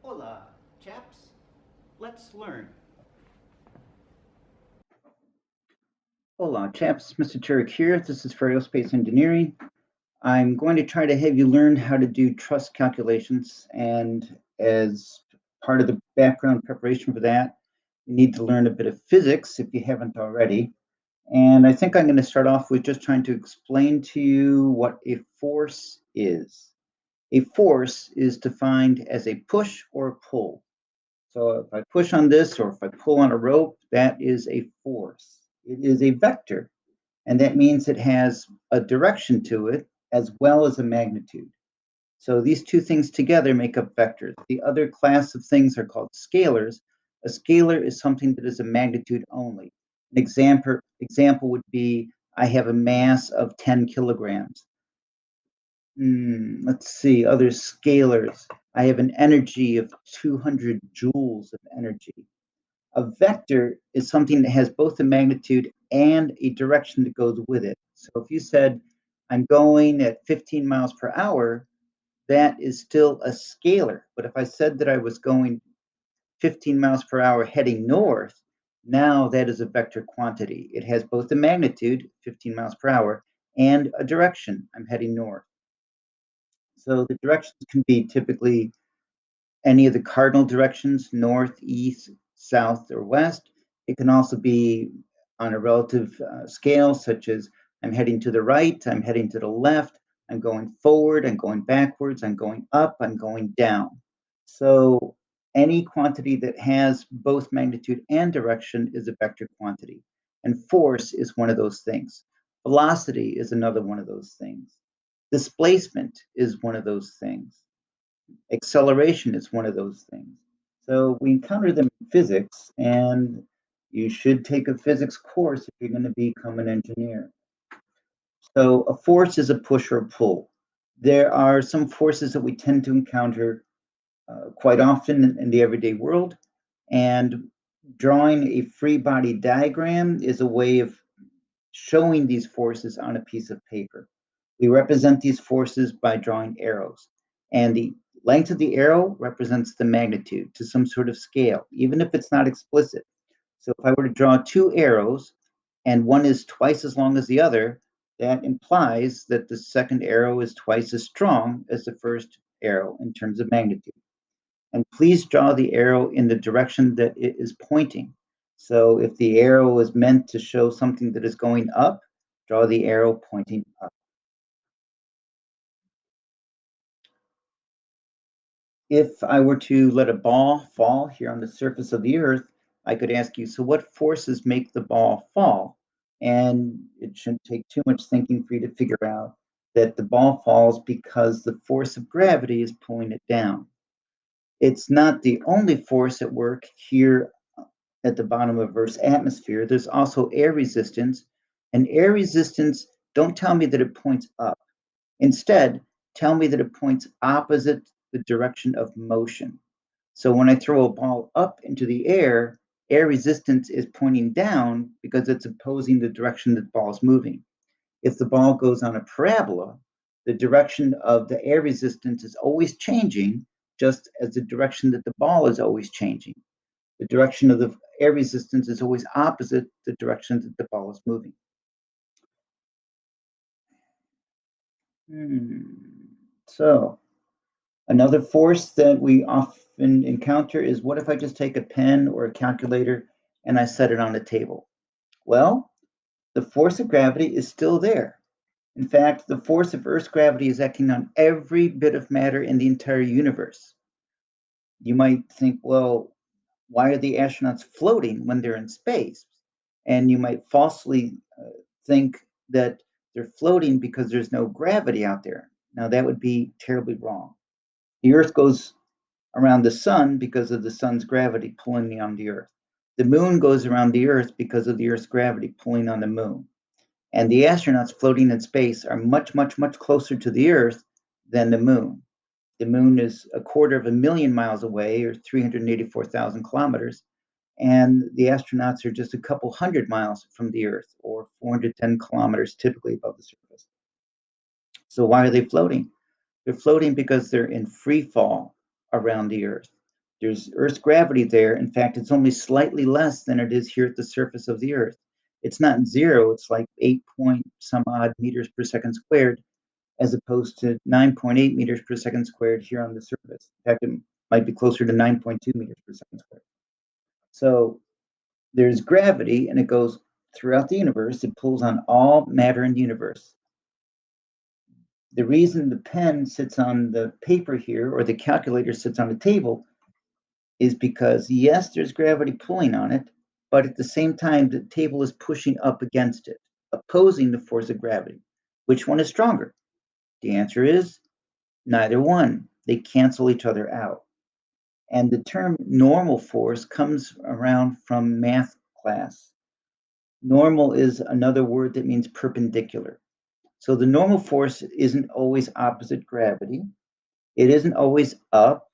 Hola, chaps. Let's learn. Hola, chaps. Mr. Turek here. This is for aerospace engineering. I'm going to try to have you learn how to do truss calculations, and as part of the background preparation for that, you need to learn a bit of physics if you haven't already. And I think I'm going to start off with just trying to explain to you what a force is. A force is defined as a push or a pull. So if I push on this or if I pull on a rope, that is a force. It is a vector, and that means it has a direction to it as well as a magnitude. So these two things together make up vectors. The other class of things are called scalars. A scalar is something that is a magnitude only. An example would be I have a mass of 10 kilograms. Let's see, other scalars. I have an energy of 200 joules of energy. A vector is something that has both a magnitude and a direction that goes with it. So if you said, I'm going at 15 miles per hour, that is still a scalar. But if I said that I was going 15 miles per hour heading north, now that is a vector quantity. It has both a magnitude, 15 miles per hour, and a direction, I'm heading north. So the directions can be typically any of the cardinal directions, north, east, south, or west. It can also be on a relative scale, such as I'm heading to the right, I'm heading to the left, I'm going forward, I'm going backwards, I'm going up, I'm going down. So any quantity that has both magnitude and direction is a vector quantity. And force is one of those things. Velocity is another one of those things. Displacement is one of those things. Acceleration is one of those things. So we encounter them in physics, and you should take a physics course if you're going to become an engineer. So a force is a push or a pull. There are some forces that we tend to encounter quite often in the everyday world, and drawing a free body diagram is a way of showing these forces on a piece of paper. We represent these forces by drawing arrows, and the length of the arrow represents the magnitude to some sort of scale, even if it's not explicit. So if I were to draw two arrows and one is twice as long as the other, that implies that the second arrow is twice as strong as the first arrow in terms of magnitude. And please draw the arrow in the direction that it is pointing. So if the arrow is meant to show something that is going up, draw the arrow pointing up. If I were to let a ball fall here on the surface of the earth, I could ask you, so what forces make the ball fall? And it shouldn't take too much thinking for you to figure out that the ball falls because the force of gravity is pulling it down. It's not the only force at work here at the bottom of Earth's atmosphere. There's also air resistance, and air resistance, don't tell me that it points up. Instead, tell me that it points opposite the direction of motion. So when I throw a ball up into the air resistance is pointing down because it's opposing the direction that the ball is moving. If the ball goes on a parabola, the direction of the air resistance is always changing, just as the direction that the ball is always changing. The direction of the air resistance is always opposite the direction that the ball is moving. So another force that we often encounter is what if I just take a pen or a calculator and I set it on a table? Well, the force of gravity is still there. In fact, the force of Earth's gravity is acting on every bit of matter in the entire universe. You might think, well, why are the astronauts floating when they're in space? And you might falsely think that they're floating because there's no gravity out there. Now, that would be terribly wrong. The Earth goes around the sun because of the sun's gravity pulling on the Earth. The moon goes around the Earth because of the Earth's gravity pulling on the moon. And the astronauts floating in space are much, much, much closer to the Earth than the moon. The moon is a quarter of a million miles away, or 384,000 kilometers, and the astronauts are just a couple hundred miles from the Earth, or 410 kilometers typically above the surface. So why are they floating? They're floating because they're in free fall around the Earth. There's Earth's gravity there. In fact, it's only slightly less than it is here at the surface of the Earth. It's not zero, it's like 8 point some odd meters per second squared, as opposed to 9.8 meters per second squared here on the surface. In fact, it might be closer to 9.2 meters per second squared. So there's gravity, and it goes throughout the universe. It pulls on all matter in the universe. The reason the pen sits on the paper here, or the calculator sits on the table, is because, yes, there's gravity pulling on it, but at the same time, the table is pushing up against it, opposing the force of gravity. Which one is stronger? The answer is neither one. They cancel each other out. And the term normal force comes around from math class. Normal is another word that means perpendicular. So the normal force isn't always opposite gravity. It isn't always up.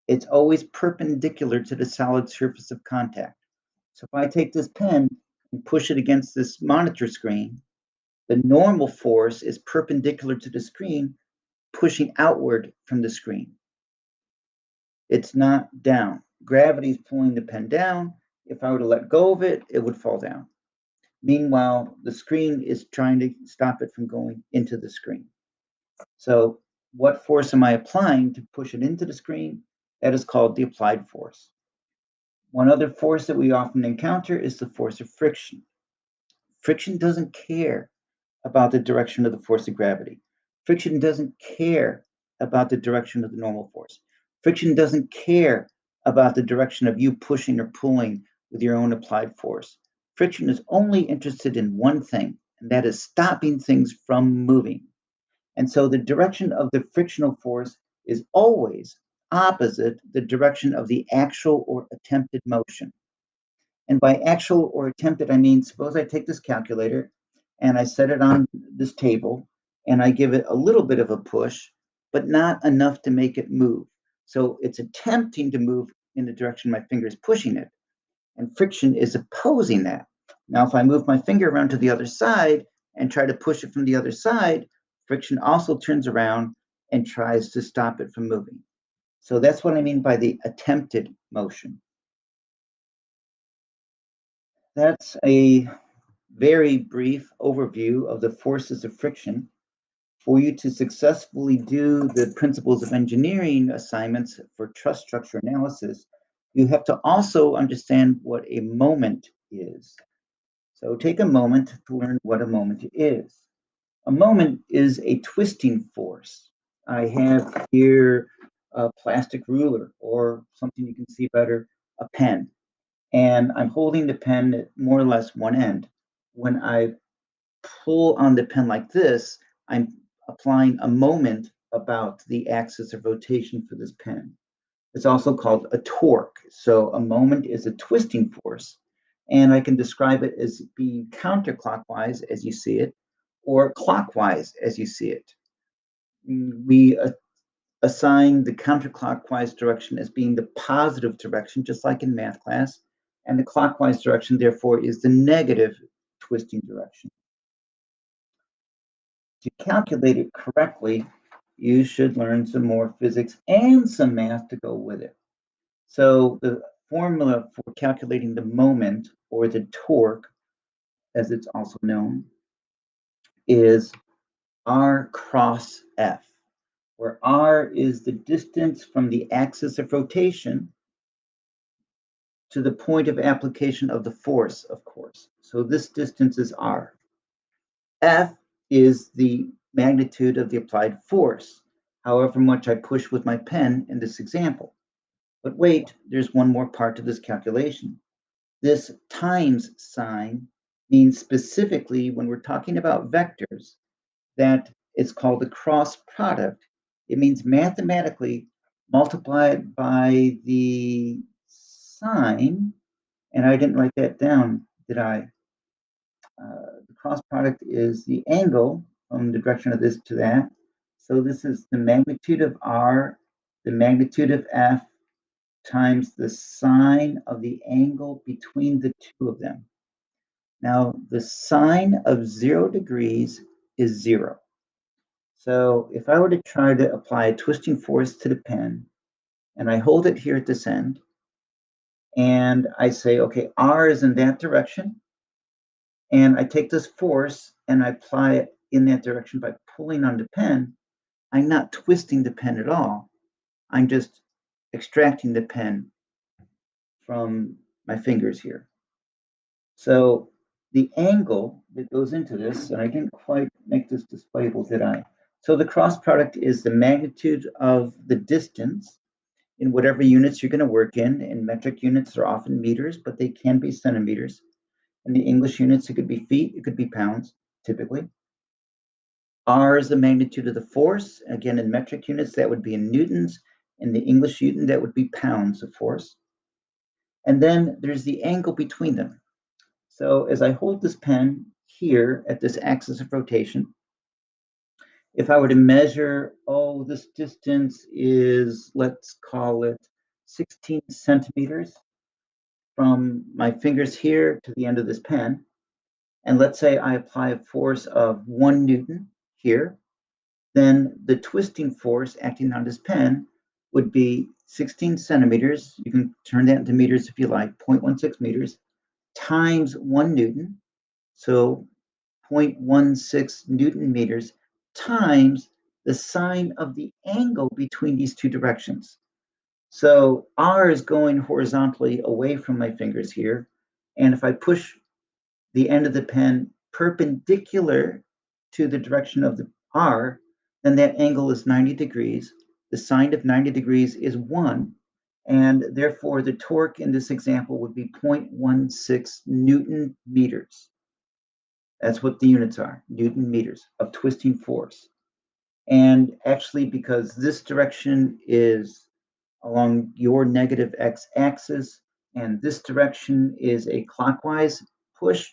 It's always perpendicular to the solid surface of contact. So if I take this pen and push it against this monitor screen, the normal force is perpendicular to the screen, pushing outward from the screen. It's not down. Gravity is pulling the pen down. If I were to let go of it, it would fall down. Meanwhile, the screen is trying to stop it from going into the screen. So what force am I applying to push it into the screen? That is called the applied force. One other force that we often encounter is the force of friction. Friction doesn't care about the direction of the force of gravity. Friction doesn't care about the direction of the normal force. Friction doesn't care about the direction of you pushing or pulling with your own applied force. Friction is only interested in one thing, and that is stopping things from moving. And so the direction of the frictional force is always opposite the direction of the actual or attempted motion. And by actual or attempted, I mean, suppose I take this calculator and I set it on this table and I give it a little bit of a push, but not enough to make it move. So it's attempting to move in the direction my finger is pushing it, and friction is opposing that. Now, if I move my finger around to the other side and try to push it from the other side, friction also turns around and tries to stop it from moving. So that's what I mean by the attempted motion. That's a very brief overview of the forces of friction. For you to successfully do the principles of engineering assignments for truss structure analysis, you have to also understand what a moment is. So take a moment to learn what a moment is. A moment is a twisting force. I have here a plastic ruler, or something you can see better, a pen. And I'm holding the pen at more or less one end. When I pull on the pen like this, I'm applying a moment about the axis of rotation for this pen. It's also called a torque. So a moment is a twisting force, and I can describe it as being counterclockwise as you see it, or clockwise as you see it. We assign the counterclockwise direction as being the positive direction, just like in math class, and the clockwise direction, therefore, is the negative twisting direction. To calculate it correctly, you should learn some more physics and some math to go with it. So the formula for calculating the moment, or the torque, as it's also known, is R cross F, where R is the distance from the axis of rotation to the point of application of the force, of course. So this distance is R. F is the magnitude of the applied force, however much I push with my pen in this example. But wait, there's one more part to this calculation. This times sign means specifically, when we're talking about vectors, that it's called the cross product. It means mathematically multiplied by the sign, and I didn't write that down, did I? The cross product is the angle from the direction of this to that. So this is the magnitude of R, the magnitude of F, times the sine of the angle between the two of them. Now, the sine of 0 degrees is 0. So if I were to try to apply a twisting force to the pen, and I hold it here at this end, and I say, okay, R is in that direction, and I take this force and I apply it in that direction by pulling on the pen. I'm not twisting the pen at all. I'm just extracting the pen from my fingers here. So the angle that goes into this, and I didn't quite make this displayable, did I? So the cross product is the magnitude of the distance in whatever units you're going to work in. In metric units, they're often meters, but they can be centimeters. In the English units, it could be feet, it could be pounds, typically. R is the magnitude of the force. Again, in metric units, that would be in newtons. In the English unit, that would be pounds of force. And then there's the angle between them. So as I hold this pen here at this axis of rotation, if I were to measure, oh, this distance is, let's call it 16 centimeters from my fingers here to the end of this pen, and let's say I apply a force of 1 Newton here, then the twisting force acting on this pen would be 16 centimeters. You can turn that into meters if you like, 0.16 meters, times 1 Newton. So 0.16 Newton meters times the sine of the angle between these two directions. So R is going horizontally away from my fingers here. And if I push the end of the pen perpendicular to the direction of the R, then that angle is 90 degrees. The sine of 90 degrees is 1. And therefore, the torque in this example would be 0.16 Newton meters. That's what the units are, Newton meters of twisting force. And actually, because this direction is along your negative x-axis, and this direction is a clockwise push,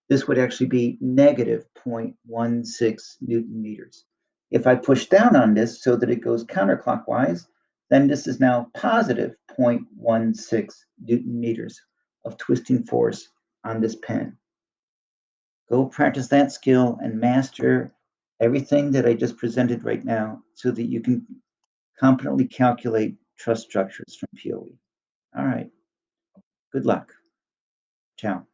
this would actually be negative 0.16 Newton meters. If I push down on this so that it goes counterclockwise, then this is now positive 0.16 Newton meters of twisting force on this pen. Go practice that skill and master everything that I just presented right now so that you can competently calculate truss structures from POE. All right. Good luck. Ciao.